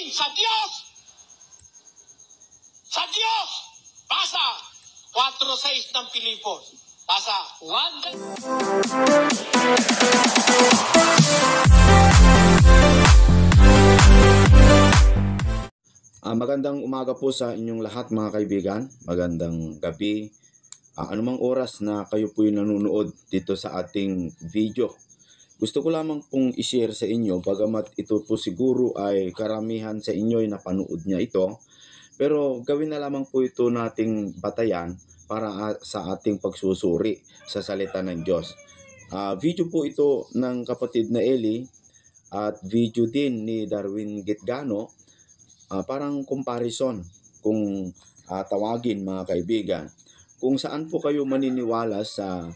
manalangin sa Diyos! Sa Diyos! Basa 4:6 ng Pilipos. Basa. Magandang umaga po sa inyong lahat mga kaibigan. Magandang gabi. Anumang oras na kayo po yung nanonood dito sa ating video. Gusto ko lamang pong i-share sa inyo, bagamat ito po siguro ay karamihan sa inyo ay napanood niya ito. Pero gawin na lamang po ito nating batayan para sa ating pagsusuri sa salita ng Diyos. Video po ito ng kapatid na Eli at video din ni Darwin Gitgano. Parang comparison kung tawagin mga kaibigan. Kung saan po kayo maniniwala sa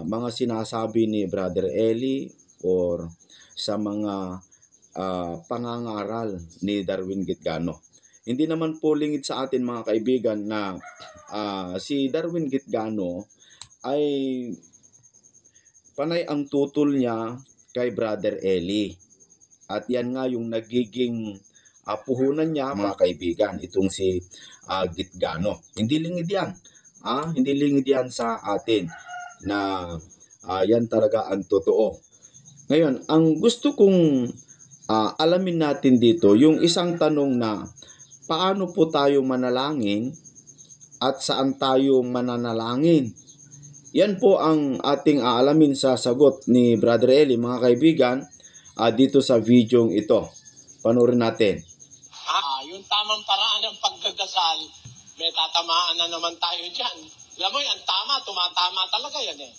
mga sinasabi ni Brother Eli or sa mga pangangaral ni Darwin Gitgano. Hindi naman po lingid sa atin mga kaibigan na si Darwin Gitgano ay panay ang tutol niya kay Brother Eli. At yan nga yung nagiging puhunan niya mga kaibigan, itong si Gitgano. Hindi lingid yan. Hindi lingid yan sa atin na yan talaga ang totoo. Ngayon, ang gusto kong alamin natin dito, yung isang tanong na paano po tayo manalangin at saan tayo mananalangin. Yan po ang ating aalamin sa sagot ni Brother Eli mga kaibigan dito sa video ito. Panoorin natin. Yung tamang paraan ng pagdadasal, may tatamaan na naman tayo dyan. Alam mo yan, tama, tumatama talaga yan eh.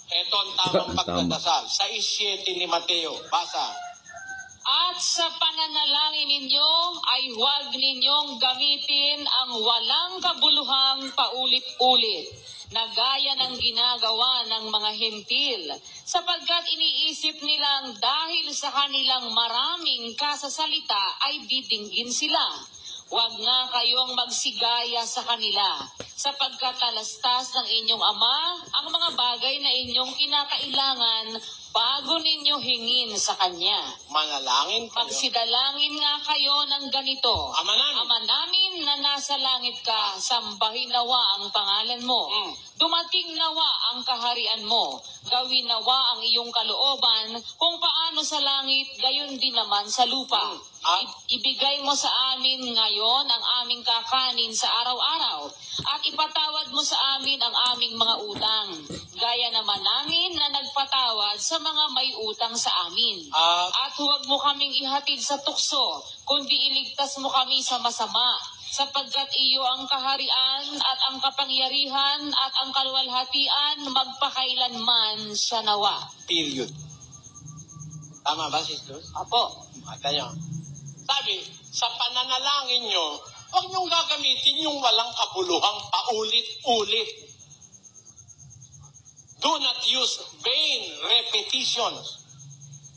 Ito ang tamang pagdadasal. Sa 6:7 ni Mateo, basa. At sa pananalangin ninyo ay huwag ninyong gamitin ang walang kabuluhang paulit-ulit na gaya ng ginagawa ng mga hentil, sapagkat iniisip nilang dahil sa kanilang maraming kasasalita ay didinggin sila. Huwag nga kayong magsigaya sa kanila, sapagkat talastas ng inyong Ama ang mga bagay na inyong kinakailangan bago ninyo hingin sa Kanya. Manalangin kayo. Magsidalangin nga kayo ng ganito. Ama namin na nasa langit ka, sambahin nawa ang pangalan mo. Dumating nawa ang kaharian mo. Gawin nawa ang iyong kalooban, kung paano sa langit, gayon din naman sa lupa. Ibigay mo sa amin ngayon ang aming kakanin sa araw-araw, at ipatawad mo sa amin ang aming mga utang, gaya naman namin na nagpatawad sa mga may utang sa amin. At huwag mo kaming ihatid sa tukso, kundi iligtas mo kami sa masama, sapagkat iyo ang kaharian at ang kapangyarihan at ang kaluwalhatian magpakailanman sa nawa. Period. Tama ba, sisters? Apo. Mata nyo. Sabi, sa pananalangin nyo, huwag nyong gagamitin yung walang kabuluhang paulit-ulit. Do not use vain repetitions.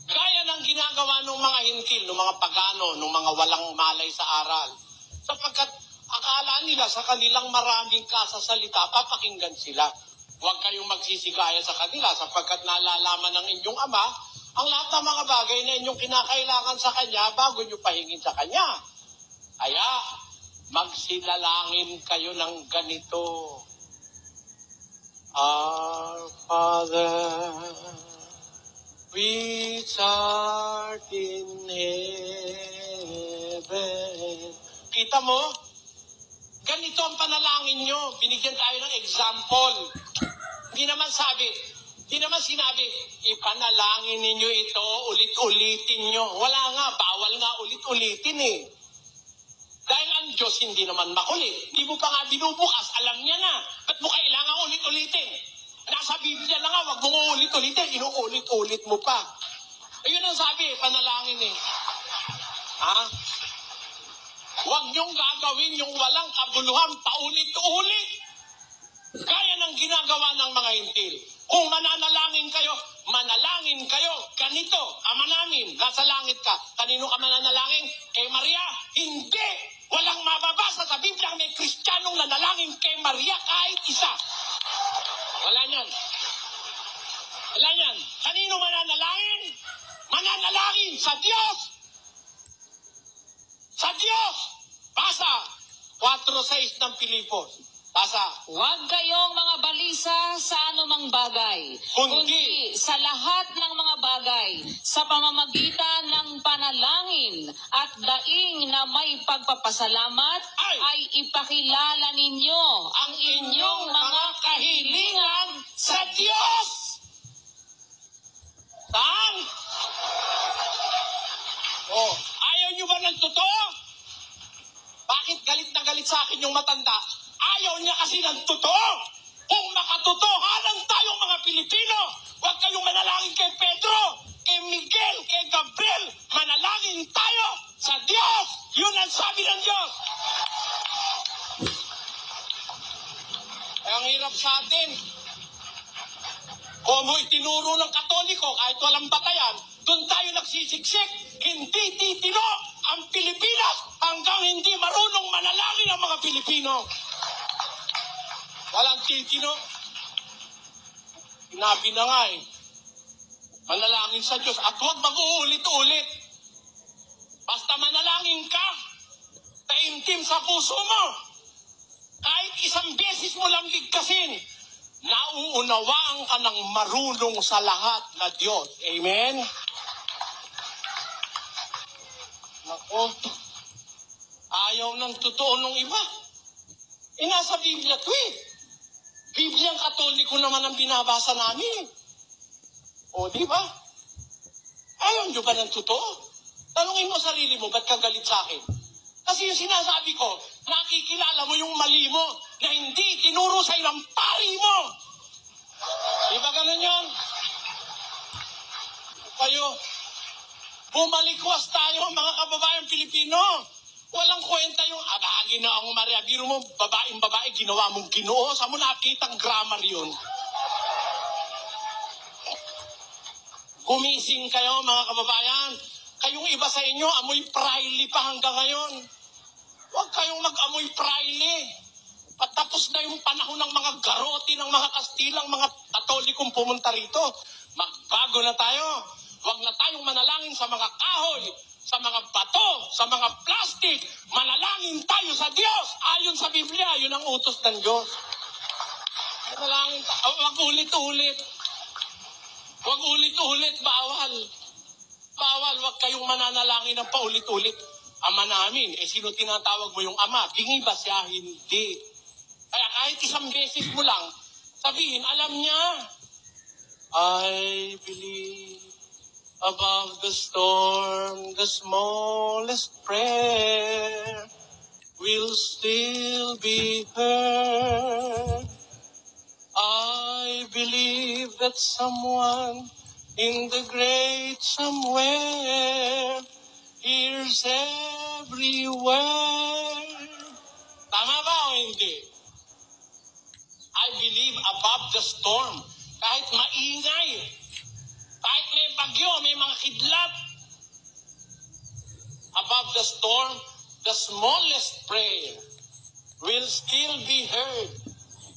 Gaya ng ginagawa ng mga hintil, ng mga pagano, ng mga walang malay sa aral. Sapagkat akala nila sa kanilang maraming kasasalita, papakinggan sila. Huwag kayong magsisigaya sa kanila sapagkat nalalaman ng inyong Ama ang lahat ng mga bagay na inyong kinakailangan sa Kanya bago nyo pahingin sa Kanya. Kaya, magsilalangin kayo ng ganito. Our Father, which art in heaven. Kita mo? Ganito ang panalangin nyo. Binigyan tayo ng example. Hindi naman sinabi, ipanalangin ninyo ito, ulit-ulitin nyo. Wala nga, bawal nga ulit-ulitin eh. Dahil ang Diyos hindi naman makulit. Hindi mo pa nga binubukas, alam niya na. Ba't mo kailangan ulit-ulitin? Nasa Biblia na nga, wag mo ulit-ulitin, inuulit-ulit mo pa. Ayun ang sabi, panalangin eh. Huwag niyong gagawin yung walang kabuluhan paulit-ulit. Gaya ng ginagawa ng mga hintil. Kung mananalangin kayo, ganito, Ama namin, nasa langit ka. Kanino ka mananalangin? Kay Maria? Hindi! Walang mababasa sa Biblia may Kristiyanong nanalangin kay Maria kahit isa. Wala niyan. Kanino mananalangin? Mananalangin sa Diyos! sa Diyos. Basa, 4:6 ng Pilipos. Basa. Huwag kayong mga balisa sa anumang bagay, kundi sa lahat ng mga bagay, sa pamamagitan ng panalangin at daing na may pagpapasalamat, ay ipakilala ninyo ang inyong mga kahilingan sa Diyos. Saan? Oh, ayaw nyo ba ng totoo? Bakit galit na galit sa akin yung matanda? Ayaw niya kasi ng totoo. Kung makatotohanan tayong mga Pilipino, huwag kayong manalangin kay Pedro, kay Miguel, kay Gabriel. Manalangin tayo sa Diyos. Yun ang sabi ng Diyos. Ang hirap sa atin. Kung mo itinuro ng Katoliko, kahit walang batayan, doon tayo nagsisiksik. Hindi titino ang Pilipinas hanggang hindi marunong manalangin ang mga Pilipino. Walang titino. Sinabi na nga manalangin sa Diyos at huwag mag-uulit-ulit. Basta manalangin ka, taimtim sa puso mo. Kahit isang beses mo lang bigkasin, nauunawaan ka ng marunong sa lahat na Diyos. Amen? Naku, ayaw ng totoo ng iba. Nasa Biblia to Bibliang Katoliko naman ang binabasa namin. O, di ba? Ayaw nyo ba ng totoo? Tanungin mo sarili mo, ba't ka galit sa akin? Kasi yung sinasabi ko, nakikilala mo yung mali mo na hindi tinuro sa ilang pari mo. Di ba ganun yun? Kayo, bumalikwas tayo mga kababayang Pilipino. Walang kwenta yung Ginoong Maria. Biro mo, babae, ginawa mong Ginoo. Saan mo nakitang grammar yun? Gumising kayo mga kababayan. Kayong iba sa inyo, amoy praili pa hanggang ngayon. Huwag kayong mag-amoy praili. Patapos na yung panahon ng mga garoti, ng mga Kastilang, mga Katolikong pumunta rito. Magbago na tayo. Huwag na tayong manalangin sa mga kahoy, sa mga bato, sa mga plastic. Manalangin tayo sa Diyos. Ayon sa Biblia, yun ang utos ng Diyos. Manalangin tayo. Huwag ulit-ulit. Huwag ulit-ulit. Bawal. Bawal. Huwag kayong mananalangin ng paulit-ulit. Ama namin. Sino tinatawag mo yung Ama? Bingi ba siya? Hindi. Kaya kahit isang beses mo lang, sabihin, alam niya. I believe above the storm, the smallest prayer will still be heard. I believe that someone in the great somewhere hears every word. Tama ba o hindi? I believe above the storm. Kahit maingay, kahit may bagyo, may mga kidlat, above the storm, the smallest prayer will still be heard.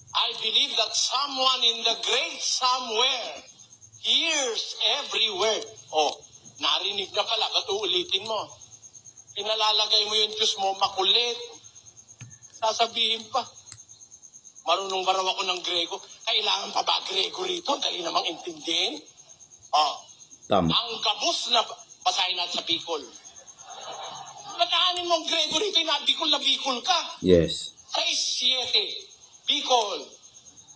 I believe that someone in the great somewhere hears every word. Oh, narinig na pala, ba't uulitin mo? Pinalalagay mo yung Diyos mo, makulit. Sasabihin pa, marunong ba raw ako ng Grego? Kailangan pa ba Grego rito? Dali namang intindihin. Oh, Tama. ang gabos na basahin natin sa Bicol. Mataanin mong Grego rito, na Bicol ka. Yes. 6-7, Bicol.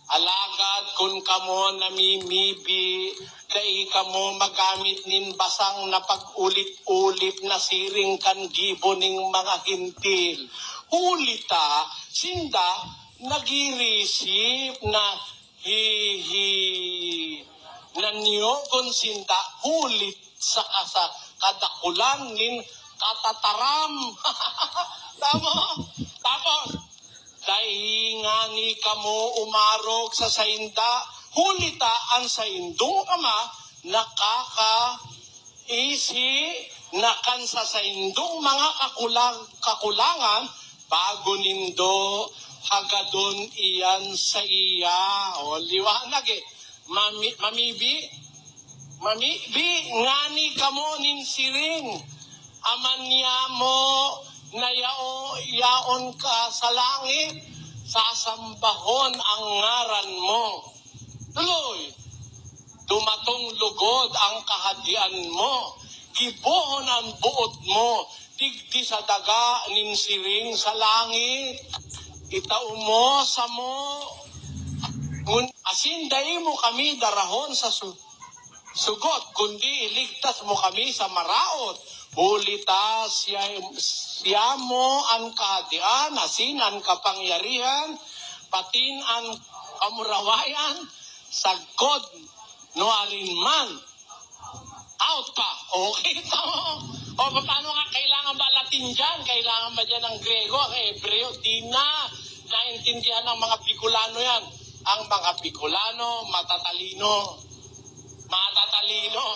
Alagad kun kamo namimibi, dai kamo magamit nin basang na pag-ulit-ulit na siring kan gibo ning mga hintil. Hulita, sinda, nagirisip na hihi. Nanyo kun sinda, hulit sa kadakulan nin katataram. Tama. Tapos, dahingani kamo umarog sa sainda, hulita ang saindong ama, nakakaisi nakan sa saindong mga kakulangan, bago nindo hagadon iyan sa iya. O, liwanag mamibi, ngani kamo nin siring, aman niya mo na yaon ka sa langit, sasambahon ang ngaran mo. Tuloy, dumatong lugod ang kahadian mo, gibohon ang buot mo, digdi sa daga ninsiring sa langit, itao mo sa mo, asinday mo kami darahon sa sugot, kundi iligtas mo kami sa maraot. Bulita siya mo ang kahadian, asin ang kapangyarihan, patin ang kamurawayan, sagod no alinman. Out pa. Okay, tamo. O paano nga kailangan ba Latin dyan? Kailangan ba dyan ng Grego, ang Hebreo? Di na. Naintindihan ng mga Bicolano yan. Ang mga Bicolano, matatalino. Matatalino.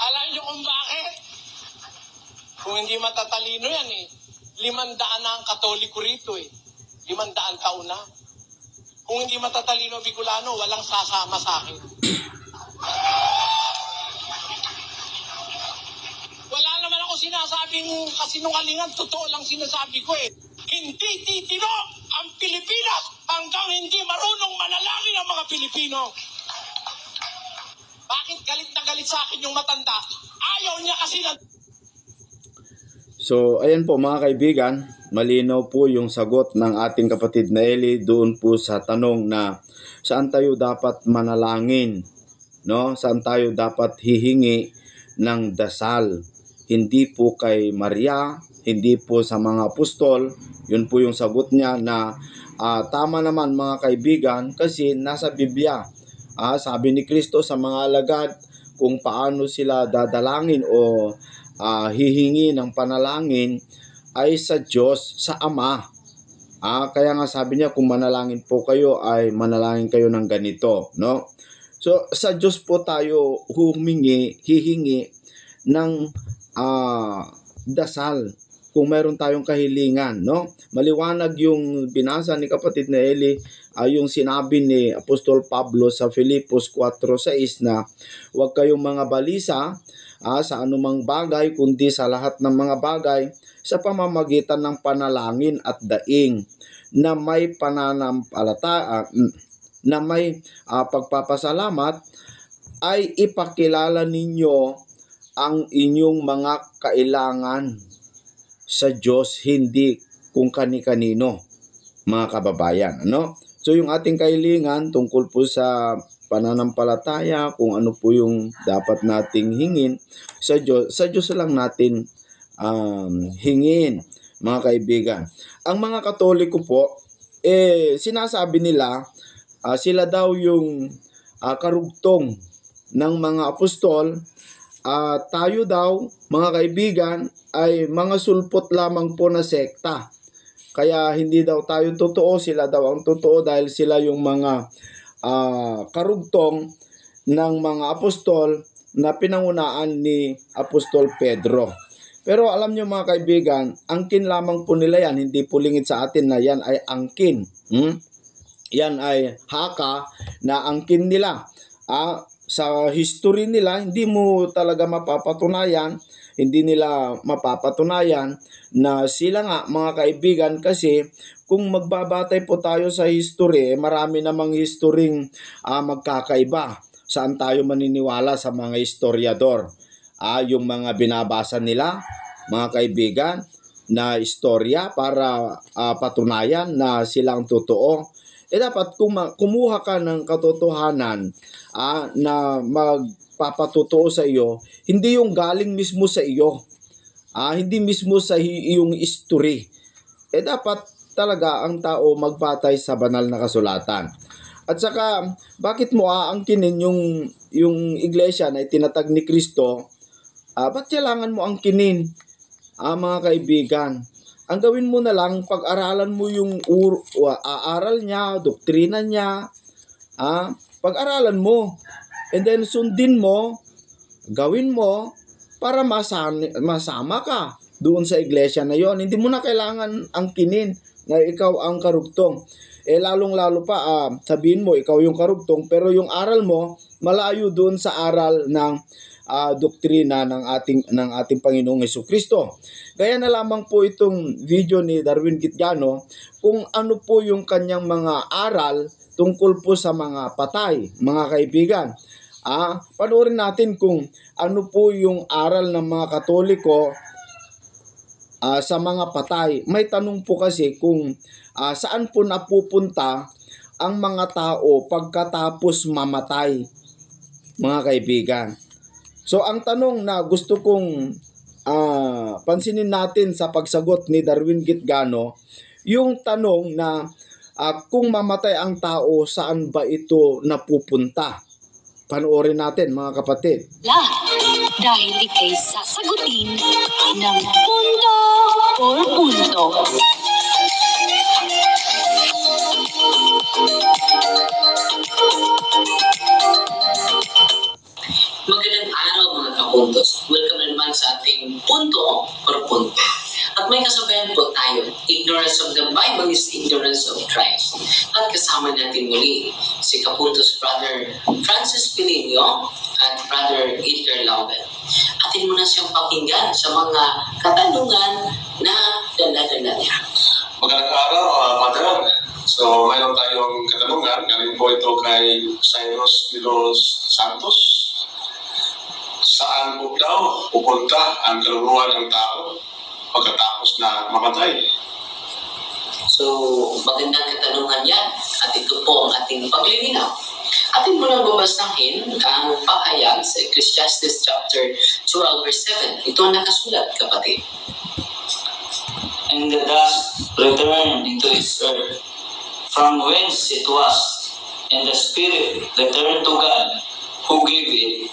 Alam niyo kung bakit? Kung hindi matatalino yan 500 na ang Katoliko rito 500 taon na. Kung hindi matatalino Bicolano, walang sasama sa akin. Wala naman ako sinasabing kasinungalingan, totoo lang sinasabi ko Hindi titino ang Pilipinas hanggang hindi marunong manalangin ang mga Pilipino. Bakit galit na galit sa akin yung matanda? Ayaw niya kasi na... So, ayan po mga kaibigan, malinaw po yung sagot ng ating kapatid na Eli doon po sa tanong na saan tayo dapat manalangin, no? Saan tayo dapat hihingi ng dasal? Hindi po kay Maria, hindi po sa mga apostol. Yun po yung sagot niya na tama naman mga kaibigan kasi nasa Biblia. Sabi ni Kristo sa mga alagad kung paano sila dadalangin o hihingi ng panalangin ay sa Diyos, sa Ama. Kaya nga sabi niya kung manalangin po kayo ay manalangin kayo ng ganito, no? So sa Diyos po tayo hihingi ng dasal kung meron tayong kahilingan, no? Maliwanag yung binasa ni kapatid na Eli, yung sinabi ni Apostol Pablo sa Filipos 4:6 na huwag kayong mga balisa sa anumang bagay kundi sa lahat ng mga bagay sa pamamagitan ng panalangin at daing na may pananampalataya na may pagpapasalamat ay ipakilala ninyo ang inyong mga kailangan sa Diyos, hindi kung kani-kanino, mga kababayan, ano? So yung ating kahilingan tungkol po sa pananampalataya, kung ano po yung dapat nating hingin sa Diyos lang natin hingin, mga kaibigan. Ang mga Katoliko po, sinasabi nila, sila daw yung karugtong ng mga apostol. Tayo daw, mga kaibigan, ay mga sulpot lamang po na sekta. Kaya hindi daw tayo totoo, sila daw ang totoo dahil sila yung mga karugtong ng mga apostol na pinangunaan ni Apostol Pedro. Pero alam nyo mga kaibigan, angkin lamang po nila yan, hindi po lingid sa atin na yan ay angkin. Yan ay haka na angkin nila. Sa history nila, hindi mo talaga mapapatunayan, hindi nila mapapatunayan na sila nga mga kaibigan kasi kung magbabatay po tayo sa history, marami namang historyng magkakaiba. Saan tayo maniniwala sa mga historiador? Yung mga binabasa nila, mga kaibigan, na istorya para patunayan na silang totoo. Dapat kumuha ka ng katotohanan na magpapatotoo sa iyo, hindi yung galing mismo sa iyo, hindi mismo sa iyong history. Dapat talaga ang tao magbatay sa banal na kasulatan. At saka, bakit mo aangkinin yung iglesia na itinatag ni Kristo? Ba't kailangan mo angkinin, mga kaibigan? Ang gawin mo na lang, pag-aralan mo yung aaral niya, doktrina niya, pag-aralan mo. And then sundin mo, gawin mo para masama ka doon sa iglesia na yon. Hindi mo na kailangan angkinin na ikaw ang karugtong. Lalong-lalo pa, sabihin mo ikaw yung karugtong pero yung aral mo malayo doon sa aral ng doktrina ng ating Panginoong Hesukristo. Kaya na lamang po itong video ni Darwin Kitgano kung ano po yung kanyang mga aral tungkol po sa mga patay, mga kaibigan. Panoorin natin kung ano po yung aral ng mga Katoliko sa mga patay. May tanong po kasi kung saan po napupunta ang mga tao pagkatapos mamatay, mga kaibigan. So ang tanong na gusto kong pansinin natin sa pagsagot ni Darwin Kitgano, yung tanong na kung mamatay ang tao, saan ba ito napupunta? Panoorin natin, mga kapatid. Dahil ikay sasagutin ng punto or punto. Magandang araw mga kapuntos. Welcome na naman sa ating punto or punto. At may kasabayan po tayo, ignorance of the Bible is ignorance of Christ. At kasama natin muli si Kapuntos Brother Francis Pilinio at Brother Edgar Laugan. Atin muna siyang pakinggan sa mga katanungan na dala-dala niya. Magandang araw, Father. So, mayroon tayong katanungan. Galing po ito kay Cyrus Milos Santos. Saan po daw pupunta ang kaluluwa ng tao pagkatapos na mamatay? So, magandang katanungan yan. At ito po ang ating paglilinaw. Atin mo lang babasahin ang pahayag sa Ecclesiastes chapter 12 verse 7. Ito ang nakasulat, kapatid. And the dust returned into its earth, from whence it was, and the spirit returned to God, who gave it.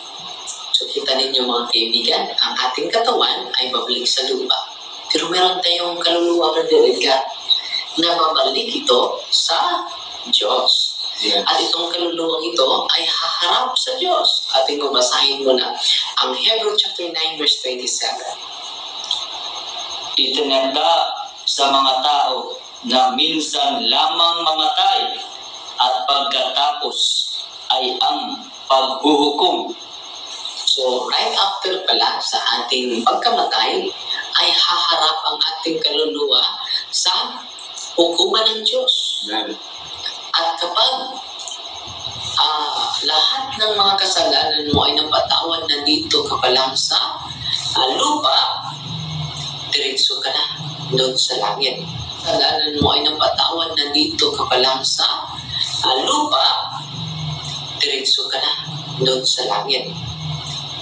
So kita ninyo mga kaibigan, ang ating katawan ay babalik sa lupa. Pero meron tayong kaluluwa, Brother Edgar, na babalik ito sa Diyos. Yes. At itong kaluluwa ito ay haharap sa Diyos. Ating babasahin muna ang Hebrew chapter 9 verse 27. Itinakda sa mga tao na minsan lamang mamatay at pagkatapos ay ang paghuhukom. So, right after pala sa ating pagkamatay, ay haharap ang ating kaluluwa sa hukuman ng Diyos. Amen. At kapag lahat ng mga kasalanan mo ay napatawad na dito ka pa lang sa lupa, diretso ka na doon sa langit. Kasalanan mo ay napatawad na dito ka pa lang sa lupa, diretso ka na doon sa langit.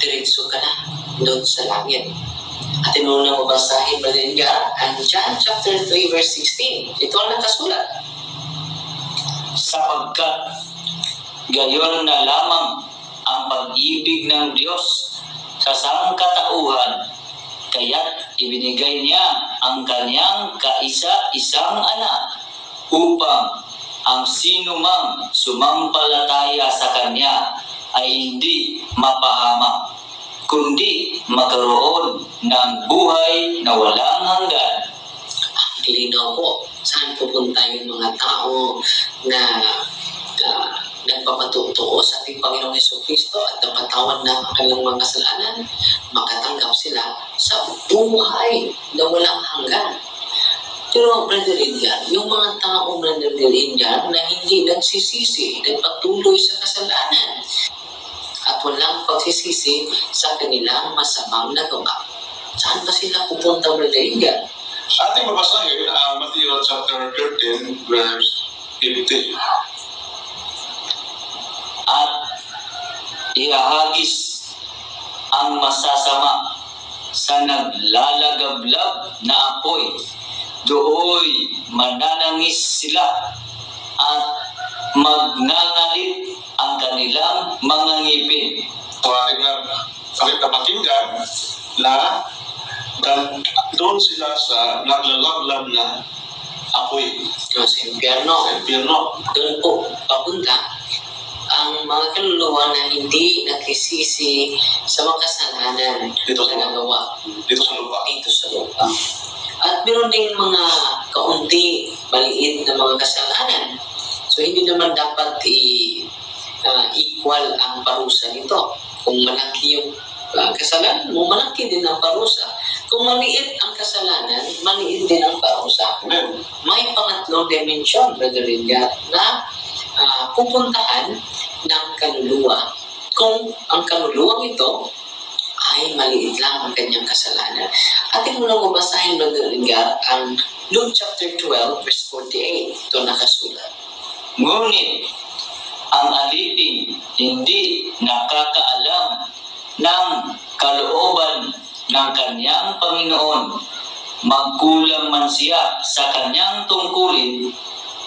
Diretso ka na doon sa langit. At inuna mo basahin, Brother Edgar, ang John chapter 3 verse 16. Ito ang nakasulat. Sapagkat gayon na lamang ang pag-ibig ng Diyos sa sangkatauhan, kaya't ibinigay niya ang kanyang kaisa-isang anak upang ang sinumang sumampalataya sa kanya ay hindi mapahamak, kundi magkaroon ng buhay na walang hanggan. Linaw po, saan pupunta yung mga tao na nagpapatutuo sa ating Panginoong Hesukristo at napatawad na ang kanilang mga kasalanan, makatanggap sila sa buhay na walang hanggan. Pero, Brother Edgar, yung mga tao, Brother Edgar, na hindi nagsisisi, nagpatuloy sa kasalanan, at walang pagsisisi sa kanilang masamang nagawa. Saan ba sila pupunta, Brother Edgar? Ating babasahin ang Matthew chapter 13 verse 50. At ihahagis ang masasama sa naglalagablab na apoy. Dooy mananangis sila at magnangalit ang kanilang mga ngipin. So ating pakinggan na doon sila sa naglalaglab na apoy. Sa impyerno. Doon po papunta ang mga kaluluwa na hindi nagsisisi sa mga kasalanan na nagawa Dito sa lupa. At meron ding mga kaunti, maliit na mga kasalanan. So hindi naman dapat equal ang parusa nito. Kung malaki yung kasalanan mo, malaki din ang parusa. Kung maliit ang kasalanan, maliit din ang parusa. Amen. May pangatlong dimension, Brother Edgar, na pupuntahan ng kaluluwa. Kung ang kaluluwang ito ay maliit lang ang kanyang kasalanan. Atin mo lang mabasahin, Brother Edgar, ang Luke chapter 12, verse 48. Ito nakasulat. Ngunit ang alipin hindi nakakaalam ng kalooban ng kanyang Panginoon, magkulang man siya sa kanyang tungkulin,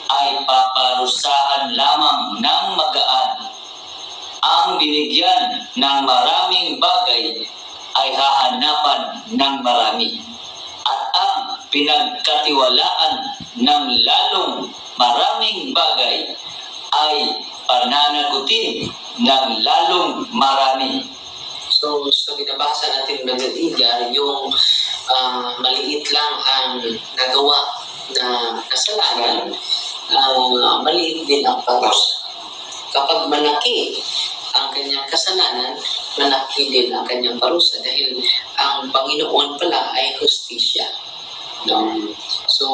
ay paparusahan lamang ng magaan. Ang binigyan ng maraming bagay ay hahanapan ng marami. At ang pinagkatiwalaan ng lalong maraming bagay ay pananagutin ng lalong marami. So binabasa natin, Brother Edgar, yung maliit lang ang nagawa na kasalanan, maliit din ang parusa. Kapag malaki ang kanyang kasalanan, malaki din ang kanyang parusa dahil ang Panginoon pala ay hustisya. No? So,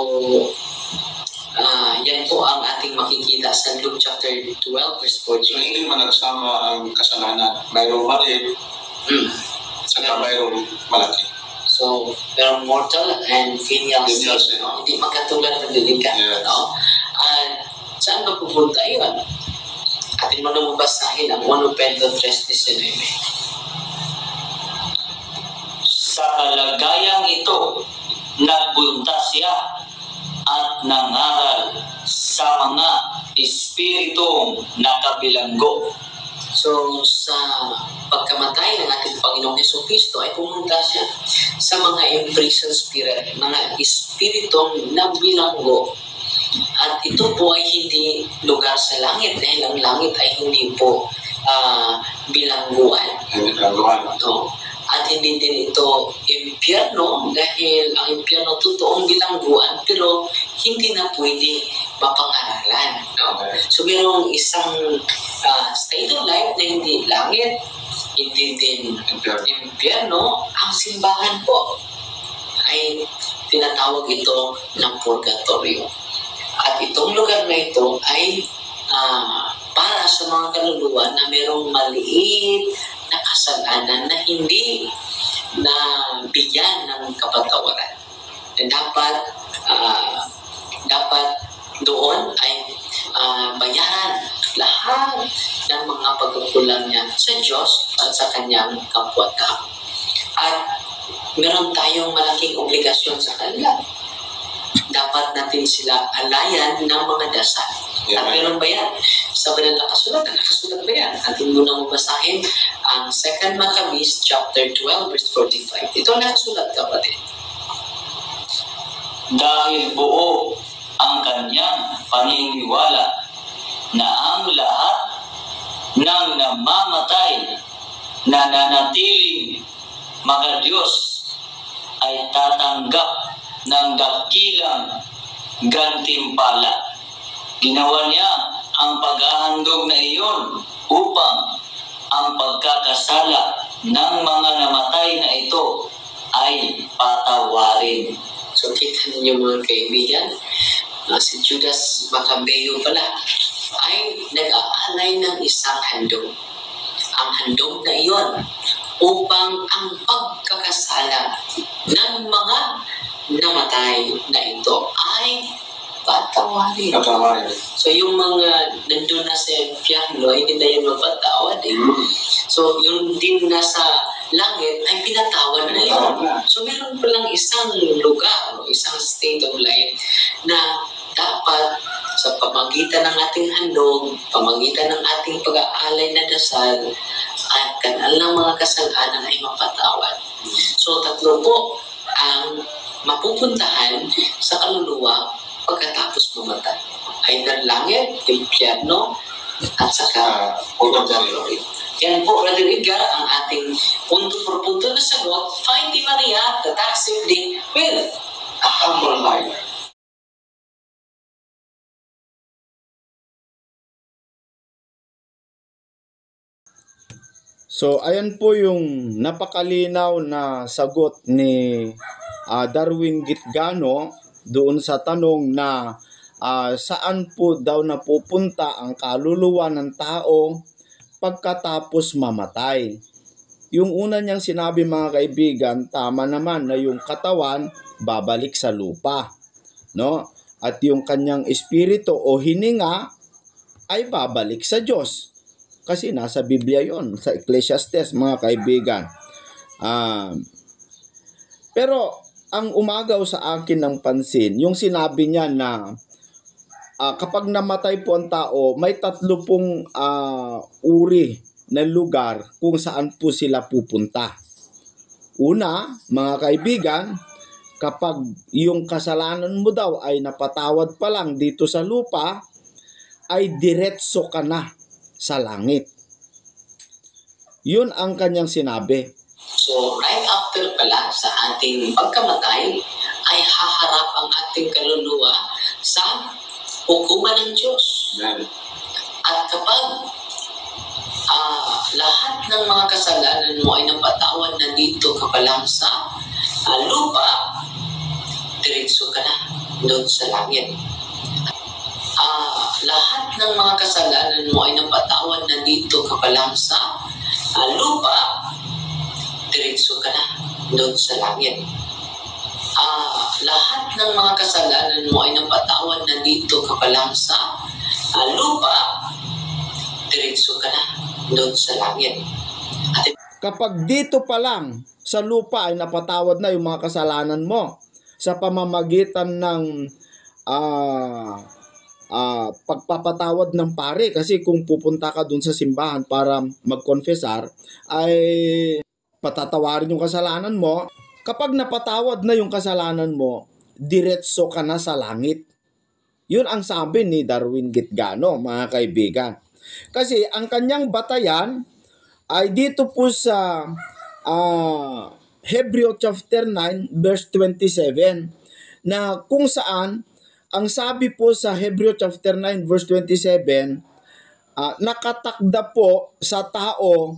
yan po ang ating makikita sa Luke chapter 12, verse So 14. hindi man nagsama ang kasalanan. Mayroong maliit, saka mayroong malaki. So, merong mortal and venial sin. Venial sin, no? Hindi magkatulad ng diligan. Yes. No? At saan ba pupunta yun? Atin mo na mabasahin ang 1 Pedro 3:19. Sa kalagayang ito, nagpunta siya at nangaral sa mga espiritong nakabilanggo. So, sa pagkamatay ng ating Panginoong Jesucristo ay pumunta siya sa mga imprisoned spirit, mga espiritong nabilanggo. At ito po ay hindi lugar sa langit dahil ang langit ay hindi po bilangguan. Hindi bilangguan. No? At hindi din ito impyerno dahil ang impyerno totoong bilangguan pero hindi na pwede mapangaralan. No? So mayroong isang state of life na hindi langit, hindi din impyerno. Ang simbahan po ay tinatawag ito ng purgatorio. At itong lugar na ito ay para sa mga kaluluwa na mayroong maliit na kasalanan na hindi na bigyan ng kapatawaran. And dapat doon ay bayaran lahat ng mga pagkukulang niya sa Diyos at sa kanyang kapwa-tao. At meron tayong malaking obligasyon sa kanila. Dapat natin sila alayan ng mga dasal. At meron ba yan? Sa banal na kasulatan, nakasulat ba yan? Atin muna mabasahin ang 2 Maccabees chapter 12 verse 45. Ito nakasulat, kapatid. Dahil buo ang kanyang paniniwala na ang lahat ng namamatay na nanatiling maka-Diyos ay tatanggap ng dakilang gantimpala. Ginawa niya ang paghahandog na iyon upang ang pagkakasala ng mga namatay na ito ay patawarin. So kita ninyo mga kaibigan, si Judas Maccabeo pala ay nag-aalay ng isang handog. Ang handog na iyon upang ang pagkakasala ng mga namatay na ito ay patawarin. So yung mga nandun na sa impyerno, hindi na yun mapatawad. So yung din nasa langit ay pinatawad na yun. So meron palang isang lugar, isang state of life na dapat sa pamagitan ng ating handog, pamagitan ng ating pag-aalay na dasal, at kanilang mga kasalanan ay mapatawad. So tatlo po ang mapupuntahan sa kaluluwa pagkatapos mamatay. Either langit, impyerno, at saka purgatorio. Yan po, Brother Edgar, ang ating punto por punto na sagot. Find the Maria, the tax safely with a humble heart. So, ayan po yung napakalinaw na sagot ni Darwin Gitgano doon sa tanong na saan po daw napupunta ang kaluluwa ng tao pagkatapos mamatay. Yung una niyang sinabi, mga kaibigan, tama naman na yung katawan babalik sa lupa, no? At yung kanyang espiritu o hininga ay babalik sa Diyos. Kasi nasa Biblia yon, sa Ecclesiastes, mga kaibigan. Pero ang umagaw sa akin ng pansin, yung sinabi niya na kapag namatay po ang tao, may 30 uri na lugar kung saan po sila pupunta. Una, mga kaibigan, kapag yung kasalanan mo daw ay napatawad pa lang dito sa lupa, ay diretso ka na sa langit. Yun ang kanyang sinabi. So, right after pala sa ating pagkamatay, ay haharap ang ating kaluluwa sa hukuman ng Diyos. Amen. At kapag lahat ng mga kasalanan mo ay napatawad na dito ka pa lang sa lupa, diretso ka na doon sa langit. Lahat ng mga kasalanan mo ay napatawad na dito ka pa lang sa lupa, diretso ka na doon sa langit. Lahat ng mga kasalanan mo ay napatawad na dito ka pa lang sa lupa, diretso ka na doon sa langit. Kapag dito pa lang sa lupa ay napatawad na yung mga kasalanan mo sa pamamagitan ng pagpapatawad ng pare, kasi kung pupunta ka dun sa simbahan para mag-confessar ay patatawarin yung kasalanan mo. Kapag napatawad na yung kasalanan mo, diretso ka na sa langit. Yun ang sabi ni Darwin Gitgano, mga kaibigan. Kasi ang kanyang batayan ay dito po sa Hebreo chapter 9 verse 27, na kung saan ang sabi po sa Hebreo chapter 9 verse 27, nakatakda po sa tao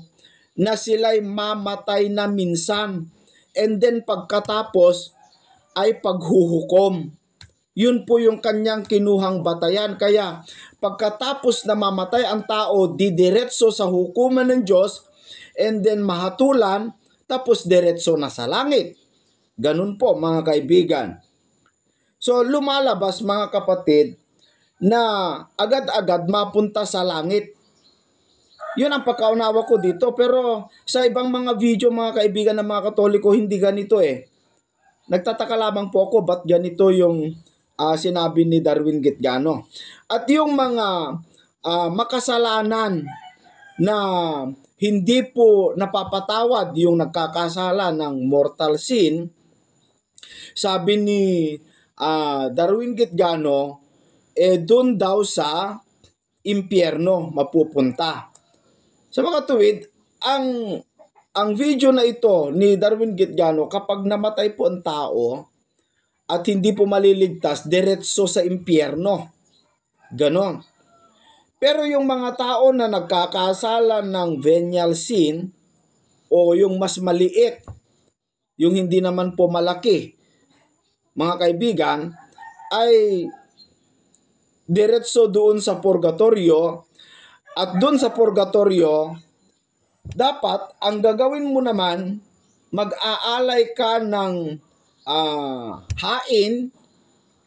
na sila'y mamatay na minsan, and then pagkatapos ay paghuhukom. Yun po yung kanyang kinuhang batayan. Kaya pagkatapos na mamatay ang tao, didiretso sa hukuman ng Diyos, and then mahatulan, tapos diretso na sa langit. Ganun po, mga kaibigan. So lumalabas, mga kapatid, na agad-agad mapunta sa langit. Yun ang pagkaunawa ko dito. Pero sa ibang mga video, mga kaibigan ng mga Katoliko, hindi ganito eh. Nagtataka lamang po ako ba't ganito yung sinabi ni Darwin Gitgano. At yung mga makasalanan na hindi po napapatawad, yung nagkakasala ng mortal sin, sabi ni Darwin Gitgano, doon daw sa impyerno mapupunta. Sa mga tuwid, ang video na ito ni Darwin Gitgano, kapag namatay po ang tao at hindi po maliligtas, diretso sa impyerno. Ganon. Pero yung mga tao na nagkakasala ng venial sin, o yung mas maliit, yung hindi naman po malaki, mga kaibigan, ay diretso doon sa purgatorio. At doon sa purgatorio, dapat ang gagawin mo naman, mag-aalay ka ng hain.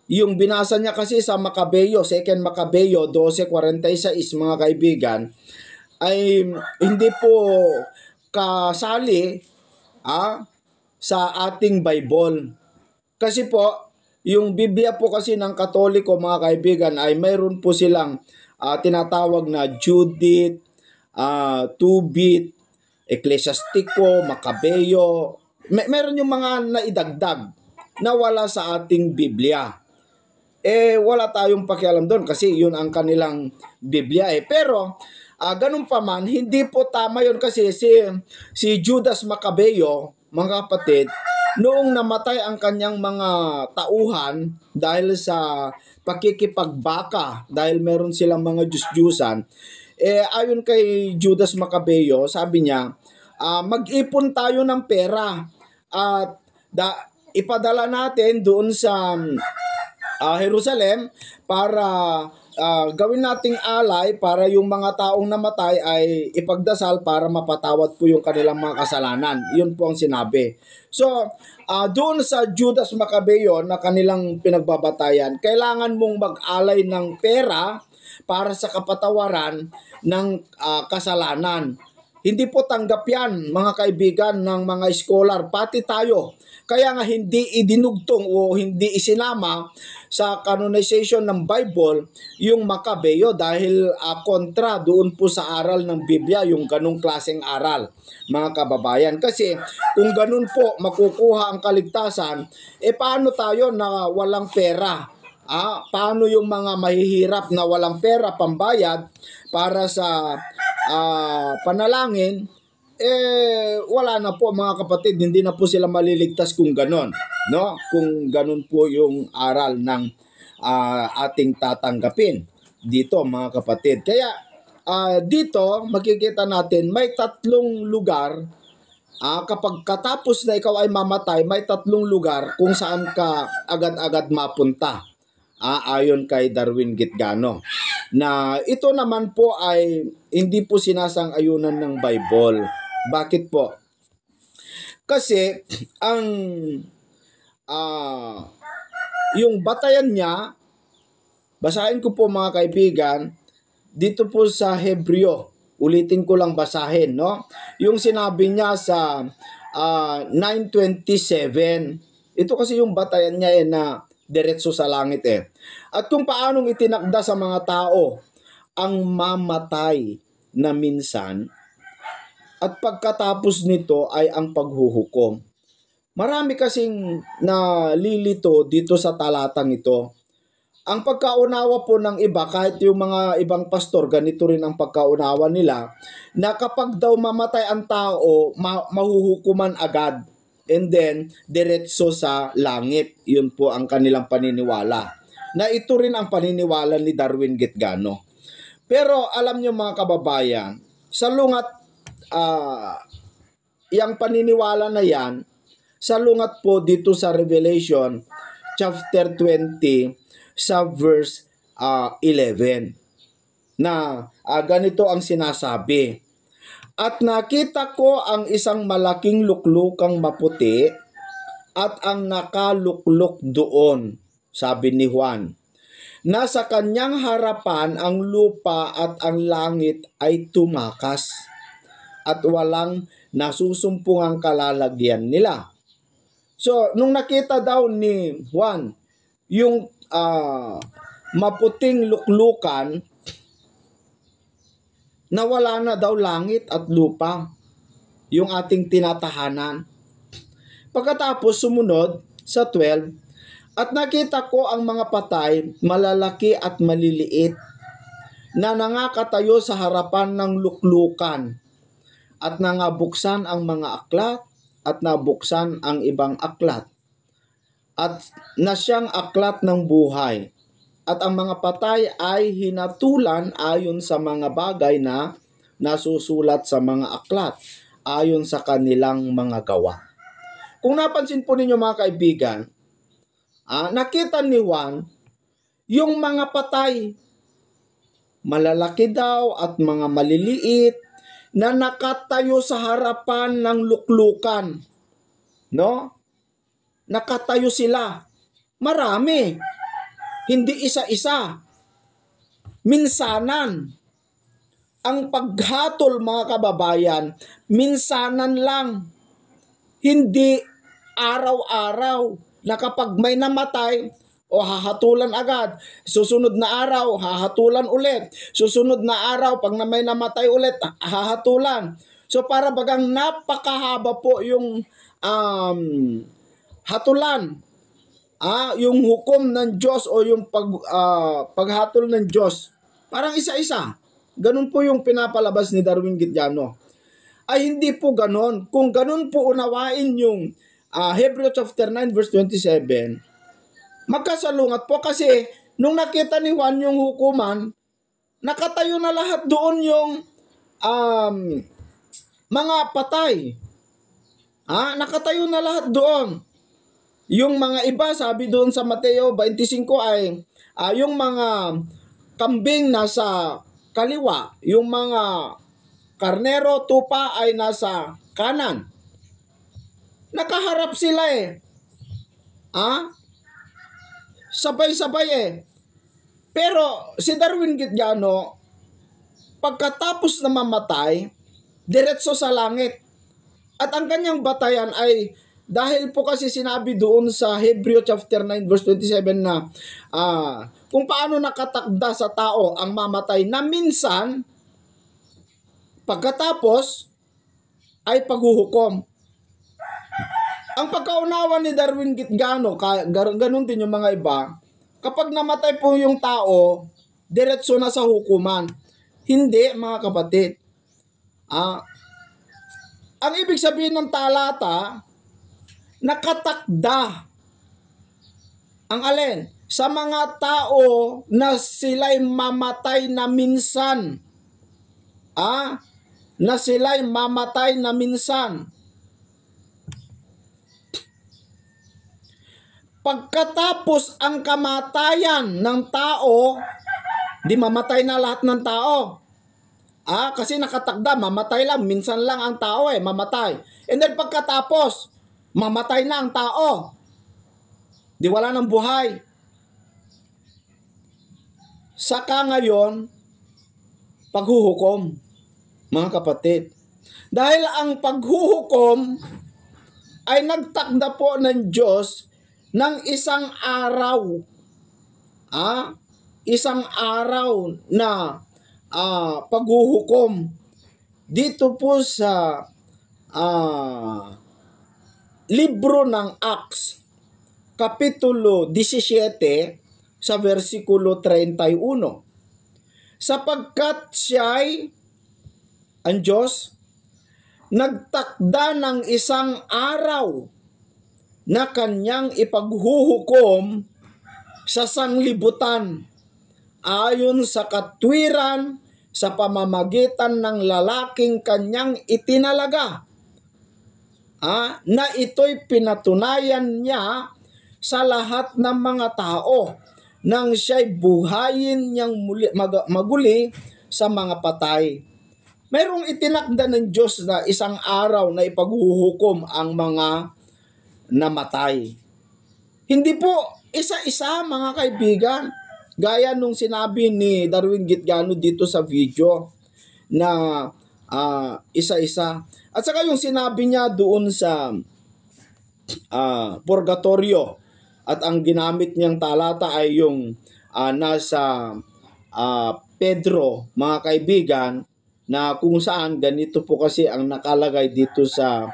Yung binasa niya kasi sa Makabeo, 2 Makabeo 12:46, mga kaibigan, ay hindi po kasali sa ating Bible. Kasi po, yung Biblia po kasi ng Katoliko, mga kaibigan, ay mayroon po silang tinatawag na Judith, Tobit, Ecclesiastico, Makabeo. Meron yung mga naidagdag na wala sa ating Biblia. Wala tayong pakialam doon kasi yun ang kanilang Biblia eh. Pero ganun pa man, hindi po tama yun kasi si Judas Macabeo, mga kapatid, noong namatay ang kanyang mga tauhan dahil sa pakikipagbaka, dahil meron silang mga Diyos-Diyusan, Ayon kay Judas Macabeo, sabi niya, mag-ipon tayo ng pera at ipadala natin doon sa Jerusalem para gawin nating alay para yung mga taong namatay ay ipagdasal para mapatawad po yung kanilang mga kasalanan. Yun po ang sinabi. So, doon sa Judas Macabeo na kanilang pinagbabatayan, kailangan mong mag-alay ng pera para sa kapatawaran ng kasalanan. Hindi po tanggap yan, mga kaibigan ng mga scholar, pati tayo. Kaya nga hindi idinugtong o hindi isinama sa canonization ng Bible yung Macabeo dahil kontra doon po sa aral ng Biblia, yung ganong klaseng aral, mga kababayan. Kasi kung ganun po makukuha ang kaligtasan, paano tayo na walang pera? Paano yung mga mahihirap na walang pera pambayad para sa panalangin? Wala na po mga kapatid, hindi na po sila maliligtas kung ganon, no? Kung ganon po yung aral ng ating tatanggapin dito, mga kapatid. Kaya dito makikita natin may 3 lugar. Kapag katapos na ikaw ay mamatay, may 3 lugar kung saan ka agad-agad mapunta. Ayon kay Darwin Gitgano. Na ito naman po ay hindi po sinasang-ayunan ng Bible. Bakit po? Kasi ang yung batayan niya, basahin ko po mga kaibigan, dito po sa Hebreo, ulitin ko lang basahin, no? Yung sinabi niya sa 9:27, ito kasi yung batayan niya na diretso sa langit At kung paanong itinakda sa mga tao ang mamatay na minsan at pagkatapos nito ay ang paghuhukom. Marami kasing nalilito dito sa talatang ito. Ang pagkaunawa po ng iba, kahit yung mga ibang pastor, ganito rin ang pagkaunawa nila, na kapag daw mamatay ang tao, mahuhukuman agad. And then, diretso sa langit. Yun po ang kanilang paniniwala. Na ito rin ang paniniwala ni Darwin Gitgano. Pero alam nyo mga kababayan, salungat yung paniniwala na yan, salungat po dito sa Revelation chapter 20 sa verse 11. Na ganito ang sinasabi. At nakita ko ang isang malaking luklukang maputi at ang nakaluklok doon, sabi ni Juan. Nasa kanyang harapan ang lupa at ang langit ay tumakas at walang nasusumpungang kalalagyan nila. So, nung nakita daw ni Juan yung maputing luklukan, nawala na daw langit at lupa, yung ating tinatahanan. Pagkatapos sumunod sa 12, at nakita ko ang mga patay, malalaki at maliliit, na nangakatayo sa harapan ng luklukan, at nangabuksan ang mga aklat, at nabuksan ang ibang aklat, at na siyang aklat ng buhay. At ang mga patay ay hinatulan ayon sa mga bagay na nasusulat sa mga aklat, ayon sa kanilang mga gawa. Kung napansin po ninyo mga kaibigan, nakita ni Juan yung mga patay, malalaki daw at mga maliliit, na nakatayo sa harapan ng luklukan. No? Nakatayo sila. Marami. Hindi isa-isa. Minsanan. Ang paghatol mga kababayan, minsanan lang. Hindi araw-araw na kapag may namatay, hahatulan agad. Susunod na araw, hahatulan ulit. Susunod na araw, pag may namatay ulit, hahatulan. So para bagang napakahaba po yung hatulan. Yung hukom ng Diyos o yung paghatol ng Diyos. Parang isa-isa. Ganun po yung pinapalabas ni Darwin Gitgano. Ay hindi po ganun. Kung ganun po unawain yung Hebrew chapter 9 verse 27, magkasalungat po kasi nung nakita ni Juan yung hukuman, Nakatayo na lahat doon yung mga patay. Nakatayo na lahat doon. Yung mga iba, sabi doon sa Mateo 25 ay yung mga kambing nasa kaliwa, yung mga karnero, tupa ay nasa kanan. Nakaharap sila eh. Sabay-sabay eh. Pero si Darwin Gitgano, pagkatapos na mamatay, diretso sa langit. At ang kanyang batayan ay, dahil po kasi sinabi doon sa Hebrew chapter 9 verse 27 na kung paano nakatakda sa tao ang mamatay na minsan, pagkatapos ay paghuhukom. Ang pagkaunawa ni Darwin Gitgano, ganun din yung mga iba, kapag namatay po yung tao, diretso na sa hukuman. Hindi, mga kapatid. Ang ibig sabihin ng talata, nakatakda. Ang alin? Sa mga tao na sila'y mamatay na minsan. Na sila'y mamatay na minsan. Pagkatapos ang kamatayan ng tao, di mamatay na lahat ng tao. Kasi nakatakda, mamatay lang. Minsan lang ang tao mamatay. And then pagkatapos, mamatay na ang tao. Di wala ng buhay. Saka ngayon, paghuhukom, mga kapatid. Dahil ang paghuhukom ay nagtakda po ng Diyos ng isang araw. Isang araw na paghuhukom. Dito po sa libro ng Acts, Kapitulo 17, sa versikulo 31. Sapagkat siya'y, ang Diyos, nagtakda ng isang araw na kanyang ipaghuhukom sa sanglibutan ayon sa katwiran sa pamamagitan ng lalaking kanyang itinalaga, na ito'y pinatunayan niya sa lahat ng mga tao nang siya'y buhayin niyang maguli sa mga patay. Mayroong itinakda ng Diyos na isang araw na ipaghuhukom ang mga namatay. Hindi po isa-isa, mga kaibigan, gaya nung sinabi ni Darwin Gitgano dito sa video na isa-isa. At saka yung sinabi niya doon sa purgatorio, at ang ginamit niyang talata ay yung nasa Pedro, mga kaibigan, na kung saan ganito po kasi ang nakalagay dito sa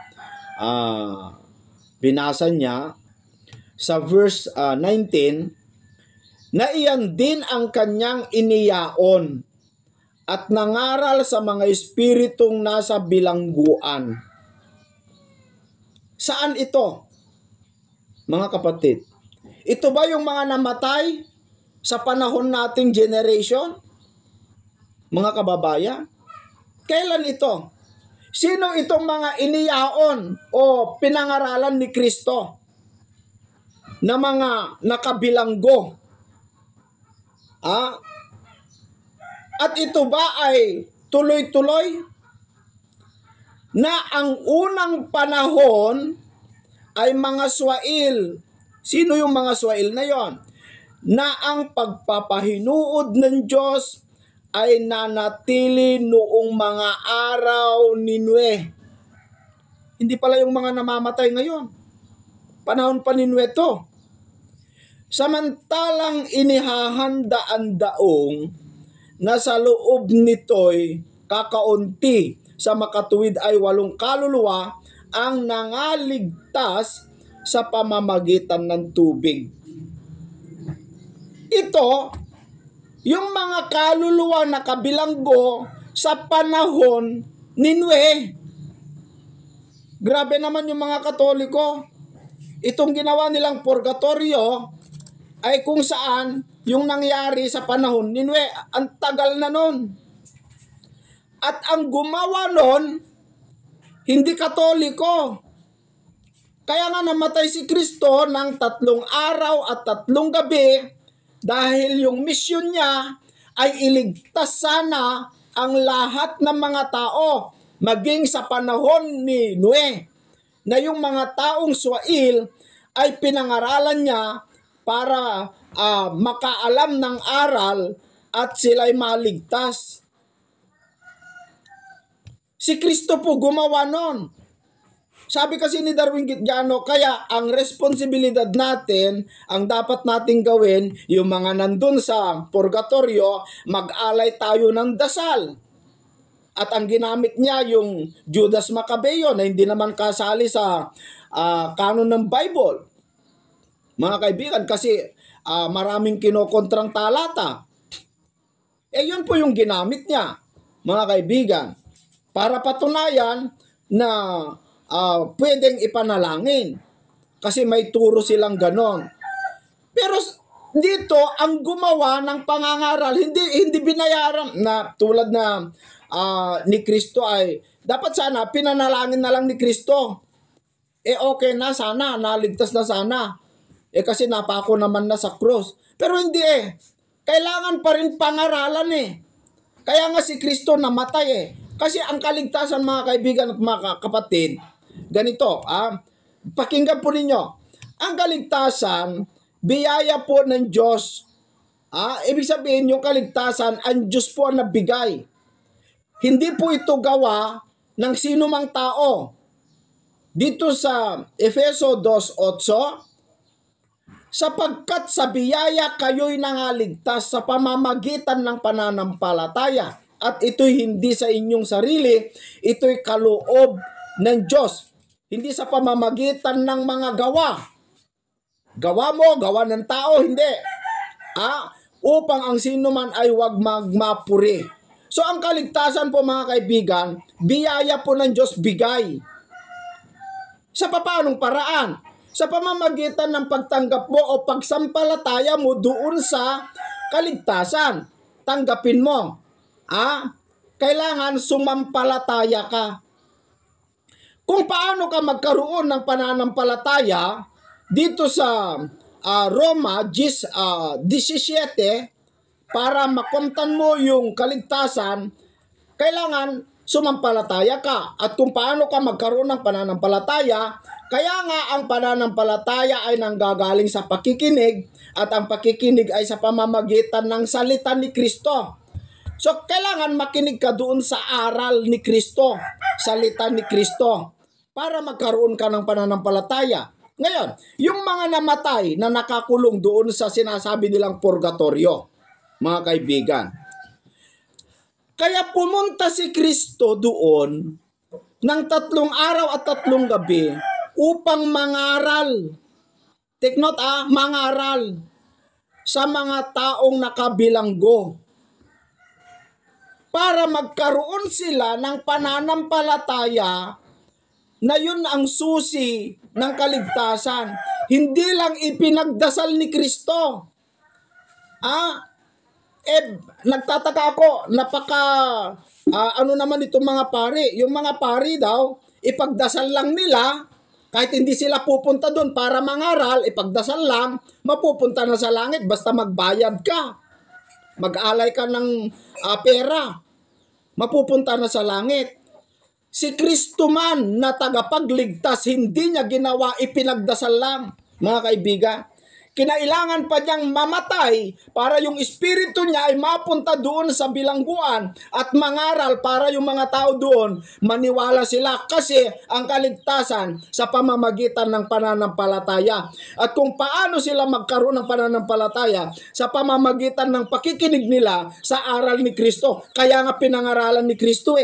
binasa niya sa verse 19, na iyan din ang kanyang iniyaon at nangaral sa mga espiritong nasa bilangguan. Saan ito, mga kapatid? Ito ba yung mga namatay sa panahon nating generation? Mga kababayan? Kailan ito? Sino itong mga iniyaon o pinangaralan ni Kristo na mga nakabilanggo? At ito ba ay tuloy-tuloy? Na ang unang panahon ay mga swail. Sino yung mga swail na yon? Na ang pagpapahinuod ng Diyos ay nanatili noong mga araw ni Noe. Hindi pala yung mga namamatay ngayon. Panahon pa ni Noe to. Samantalang inihahanda ang daong na sa loob nito'y kakaunti sa makatuwid ay 8 kaluluwa ang nangaligtas sa pamamagitan ng tubig. Ito, yung mga kaluluwa na kabilanggo sa panahon ni Noe. Grabe naman yung mga Katoliko. Itong ginawa nilang purgatorio ay kung saan yung nangyari sa panahon ni Noe. Ang tagal na nun. At ang gumawa nun, hindi Katoliko. Kaya nga namatay si Kristo ng 3 araw at 3 gabi dahil yung misyon niya ay iligtas sana ang lahat ng mga tao, maging sa panahon ni Noe, na yung mga taong Swail ay pinangaralan niya para makaalam ng aral at sila'y maligtas. Si Kristo po gumawa nun. Sabi kasi ni Darwin Gitjano, kaya ang responsibilidad natin, ang dapat nating gawin, yung mga nandun sa purgatorio, mag-alay tayo ng dasal. At ang ginamit niya yung Judas Maccabeo na hindi naman kasali sa kanon ng Bible. Mga kaibigan, kasi maraming kinokontrang talata. Yun po yung ginamit niya, mga kaibigan, para patunayan na pwedeng ipanalangin. Kasi may turo silang ganon. Pero dito, ang gumawa ng pangangaral, hindi binayaran na tulad na ni Kristo ay, dapat sana, pinanalangin na lang ni Kristo. Okay na sana, naligtas na sana. Kasi napako naman na sa krus. Pero hindi kailangan pa rin pangaralan Kaya nga si Kristo namatay Kasi ang kaligtasan, mga kaibigan at mga kapatid, ganito, pakinggan po ninyo. Ang kaligtasan, biyaya po ng Diyos. Ibig sabihin, yung kaligtasan, ang Diyos po ang nabigay. Hindi po ito gawa ng sino mang tao. Dito sa Efeso 2:8, sapagkat sa biyaya kayo'y nangaligtas sa pamamagitan ng pananampalataya. At ito'y hindi sa inyong sarili, ito'y kaloob ng Diyos. Hindi sa pamamagitan ng mga gawa. Gawa mo, gawa ng tao, hindi. Upang ang sino man ay huwag magmapuri. So ang kaligtasan po, mga kaibigan, biyaya po ng Diyos bigay. Sa paanong paraan? Sa pamamagitan ng pagtanggap mo o pagsampalataya mo doon sa kaligtasan. Tanggapin mo. Kailangan sumampalataya ka. Kung paano ka magkaroon ng pananampalataya, dito sa Roma 17, para makamtan mo yung kaligtasan, kailangan sumampalataya ka. At kung paano ka magkaroon ng pananampalataya, kaya nga ang pananampalataya ay nanggagaling sa pakikinig, at ang pakikinig ay sa pamamagitan ng salita ni Kristo. So, kailangan makinig ka doon sa aral ni Kristo, salita ni Kristo, para magkaroon ka ng pananampalataya. Ngayon, yung mga namatay na nakakulong doon sa sinasabi nilang purgatorio, mga kaibigan. Kaya pumunta si Kristo doon ng 3 araw at 3 gabi upang mangaral. Take note, mangaral sa mga taong nakabilanggo. Para magkaroon sila ng pananampalataya na yun ang susi ng kaligtasan. Hindi lang ipinagdasal ni Kristo. Nagtataka ako, ano naman itong mga pari? Yung mga pari daw, ipagdasal lang nila, kahit hindi sila pupunta doon para mangaral, ipagdasal lang, mapupunta na sa langit, basta magbayad ka. Mag-alay ka ng pera, mapupunta na sa langit. Si Kristo man na tagapagligtas, hindi niya ginawa, ipinagdasal lang, mga kaibigan. Kinailangan pa niyang mamatay para yung espiritu niya ay mapunta doon sa bilangguan at mangaral para yung mga tao doon maniwala sila, kasi ang kaligtasan sa pamamagitan ng pananampalataya. At kung paano sila magkaroon ng pananampalataya, sa pamamagitan ng pakikinig nila sa aral ni Kristo. Kaya nga pinangaralan ni Kristo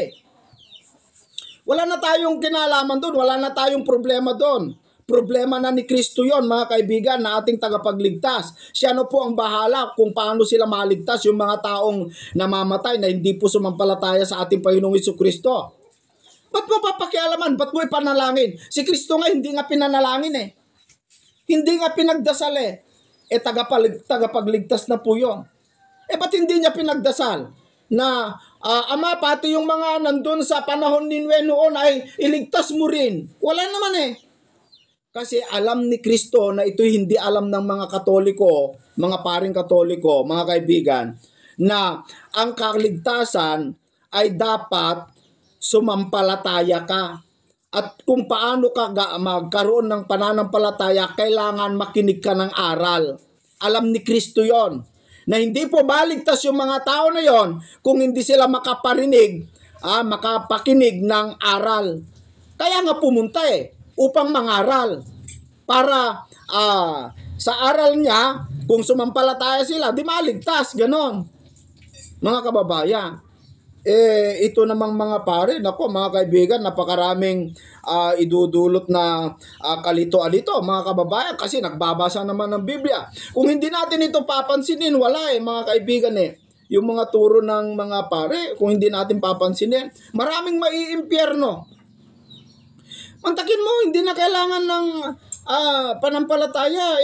Wala na tayong kinalaman doon, wala na tayong problema doon. Problema na ni Kristo yon, mga kaibigan, na ating tagapagligtas. Siya po ang bahala kung paano sila maligtas, yung mga taong namamatay na hindi po sumampalataya sa ating Panginoong Jesucristo. Ba't mo papakialaman? Ba't mo ipanalangin? Si Kristo nga hindi nga pinanalangin Hindi nga pinagdasal tagapagligtas na po yun. Ba't hindi niya pinagdasal na Ama, pati yung mga nandun sa panahon ni Noe noon ay iligtas mo rin? Wala naman Kasi alam ni Kristo na ito hindi alam ng mga Katoliko, mga paring Katoliko, mga kaibigan, na ang kaligtasan ay dapat sumampalataya ka. At kung paano ka magkaroon ng pananampalataya, kailangan makinig ka ng aral. Alam ni Kristo yon, na hindi po maligtas yung mga tao na yon kung hindi sila makapakinig ng aral. Kaya nga pumunta upang mangaral. Para sa aral niya, kung sumampalataya sila, di maligtas, ganon. Mga kababayan, ito namang mga pare, nako mga kaibigan, napakaraming idudulot na kalituan ito, mga kababayan, kasi nagbabasa naman ng Biblia. Kung hindi natin ito papansinin, wala mga kaibigan yung mga turo ng mga pare, kung hindi natin papansinin, maraming maiimpyerno. Mantakin mo, hindi na kailangan ng panampalataya,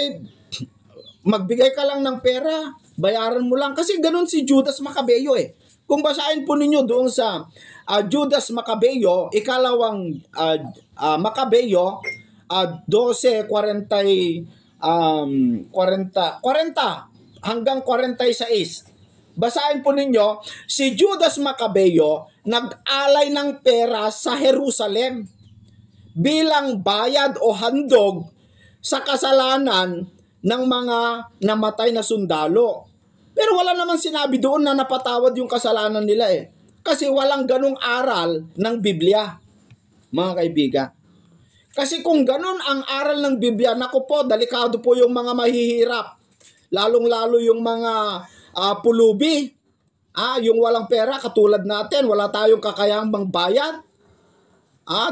magbigay ka lang ng pera, bayaran mo lang, kasi ganun si Judas Macabeo Kung basahin po ninyo doon sa Judas Macabeo, ikalawang Macabeo, 12:40 hanggang 46. Basahin po ninyo, si Judas Macabeo nag-alay ng pera sa Jerusalem bilang bayad o handog sa kasalanan ng mga namatay na sundalo. Pero wala naman sinabi doon na napatawad yung kasalanan nila Kasi walang ganong aral ng Biblia, mga kaibigan. Kasi kung ganon ang aral ng Biblia, naku po, delikado po yung mga mahihirap. Lalong-lalo yung mga pulubi. Yung walang pera, katulad natin, wala tayong kakayahang bayad.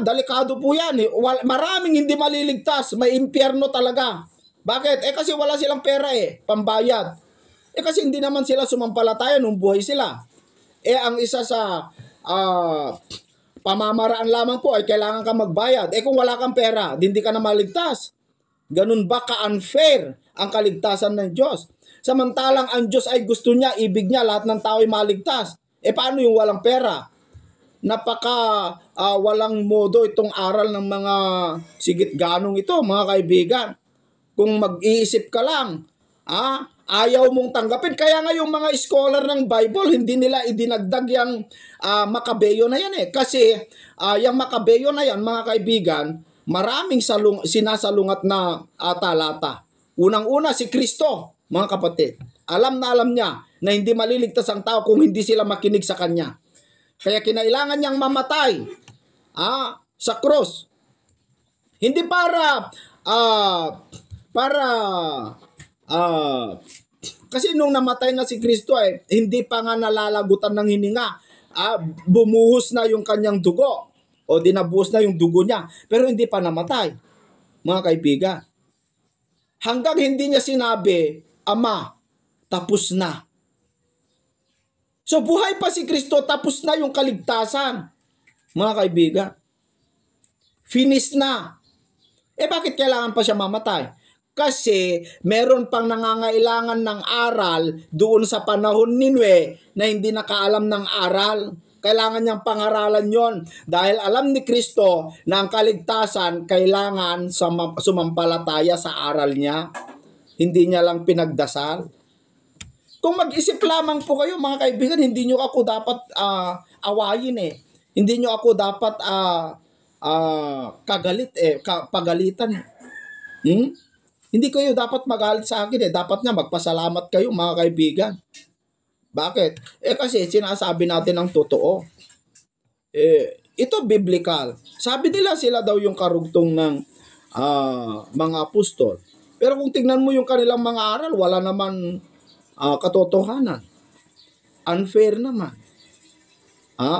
Delikado po yan. Maraming hindi maliligtas, may impyerno talaga. Bakit? Kasi wala silang pera pambayad. Kasi hindi naman sila sumampalataya nung buhay sila. Ang isa sa pamamaraan lamang po ay kailangan ka magbayad. Kung wala kang pera, hindi ka na maligtas. Ganun ba ka-unfair ang kaligtasan ng Diyos? Samantalang ang Diyos ay gusto niya, ibig niya, lahat ng tao ay maligtas. Paano yung walang pera? Walang modo itong aral ng mga sigit ganong ito, mga kaibigan. Kung mag-iisip ka lang, ayaw mong tanggapin. Kaya nga yung mga scholar ng Bible, hindi nila idinagdag yung Macabeo na yan Kasi yung Macabeo na yan, mga kaibigan, maraming sinasalungat na talata. Unang-una si Kristo, mga kapatid. Alam na alam niya na hindi maliligtas ang tao kung hindi sila makinig sa Kanya. Kaya kinailangan niyang mamatay sa krus. Hindi kasi nung namatay na si Kristo hindi pa nga nalalagutan ng hininga. Bumuhos na yung kanyang dugo o dinabuhos na yung dugo niya, pero hindi pa namatay, mga kaibigan. Hanggang hindi niya sinabi, Ama, tapos na. So buhay pa si Kristo, tapos na yung kaligtasan, mga kaibigan. Finish na. Bakit kailangan pa siya mamatay? Kasi meron pang nangangailangan ng aral doon sa panahon ni Noe na hindi nakaalam ng aral. Kailangan niyang pangaralan yon dahil alam ni Kristo na ang kaligtasan kailangan sumampalataya sa aral niya. Hindi niya lang pinagdasal. Kung mag-isip lamang po kayo, mga kaibigan, hindi niyo ako dapat awayin Hindi niyo ako dapat pagalitan. Hindi kayo dapat magalit sa akin Dapat nga magpasalamat kayo, mga kaibigan. Bakit? Kasi sinasabi natin ang totoo. Ito biblical. Sabi nila sila daw yung karugtong ng mga apostol. Pero kung tingnan mo yung kanilang mga aral, wala naman katotohanan. Unfair naman.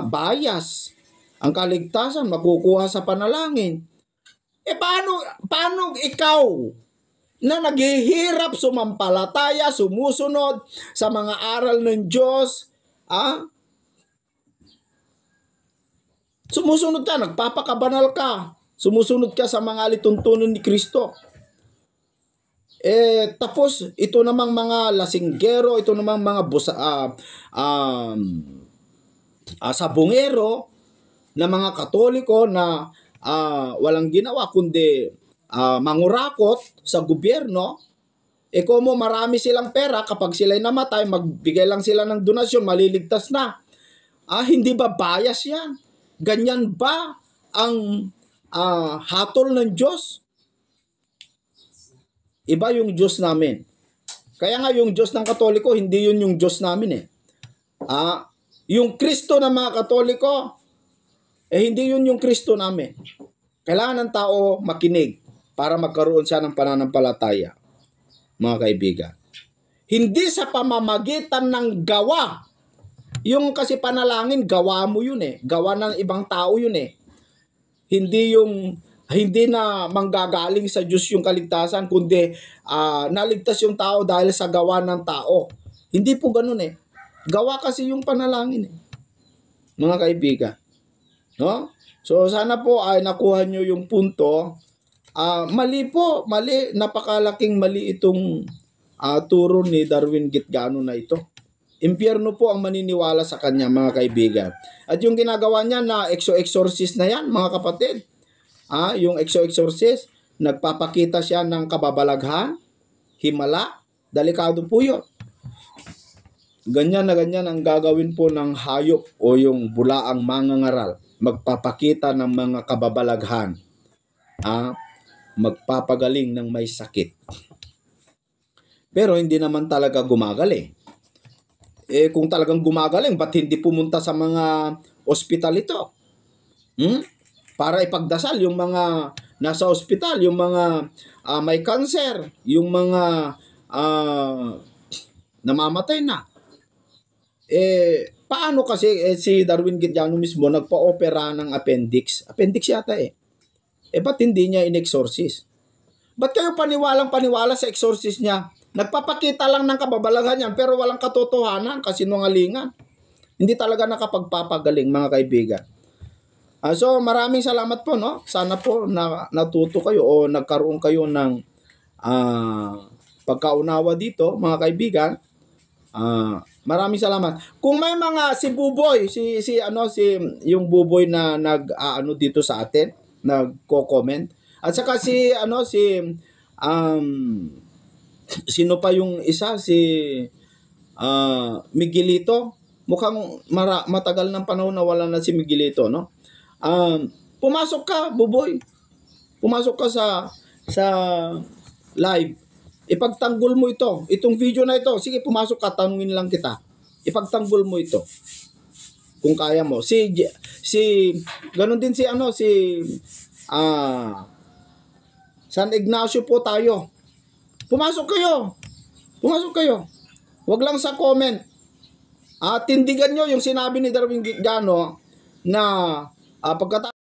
Bias. Ang kaligtasan makukuha sa panalangin. Paano ikaw na naghihirap, sumampalataya, sumusunod sa mga aral ng Diyos, sumusunod ka, nagpapakabanal ka, sumusunod ka sa mga alituntunin ni Kristo. Tapos ito namang mga lasinggero, ito namang mga sabungero na mga Katoliko na walang ginawa kundi mangurakot sa gobyerno. Kung marami silang pera, kapag sila'y namatay, magbigay lang sila ng donasyon, maliligtas na. Hindi ba bias yan? Ganyan ba ang hatol ng Diyos? Iba yung Diyos namin. Kaya nga yung Diyos ng Katoliko, hindi yun yung Diyos namin yung Kristo ng mga Katoliko, hindi yun yung Kristo namin. Kailangan ng tao makinig para magkaroon siya ng pananampalataya, mga kaibigan. Hindi sa pamamagitan ng gawa. Yung kasi panalangin, gawa mo yun gawa ng ibang tao yun Hindi na manggagaling sa Diyos yung kaligtasan, kundi naligtas yung tao dahil sa gawa ng tao. Hindi po ganun Gawa kasi yung panalangin mga kaibigan. No? So sana po ay nakuha nyo yung punto. Mali po, mali. Napakalaking mali itong turo ni Darwin Gitgano na ito. Impyerno po ang maniniwala sa kanya, mga kaibigan. At yung ginagawa niya na exorcist na yan, mga kapatid. Yung exorcist, nagpapakita siya ng kababalaghan, himala, delikado po yun. Ganyan na ganyan ang gagawin po ng hayop o yung bulaang mangangaral. Magpapakita ng mga kababalaghan. Magpapagaling ng may sakit. Pero hindi naman talaga gumagaling. Kung talagang gumagaling, ba't hindi pumunta sa mga ospital ito? Para ipagdasal yung mga nasa ospital, yung mga may cancer, yung mga namamatay na. Paano kasi si Darwin Gitgano mismo nagpa-opera ng appendix? Appendix yata ba't hindi niya in-exorcist? Ba't kayo paniwalang-paniwala sa exorcist niya? Nagpapakita lang ng kababalaghan yan pero walang katotohanan, kasinungalingan. Hindi talaga nakapagpapagaling, mga kaibigan. So maraming salamat po, no? Sana po natuto kayo o nagkaroon kayo ng pagkaunawa dito, mga kaibigan. Maraming salamat. Kung may mga si Buboy, yung Buboy na dito sa atin, nagko-comment. At saka sino pa yung isa, si Miguelito. Mukhang matagal ng panahon na wala na si Miguelito, no? Pumasok ka, Buboy. Pumasok ka sa live. Ipagtanggol mo ito. Itong video na ito. Sige, pumasok ka, tanungin lang kita. Ipagtanggol mo ito. Kung kaya mo. Ganun din San Ignacio po tayo. Pumasok kayo. Huwag lang sa comment. Tindigan nyo yung sinabi ni Darwin Gitgano na pagkatapos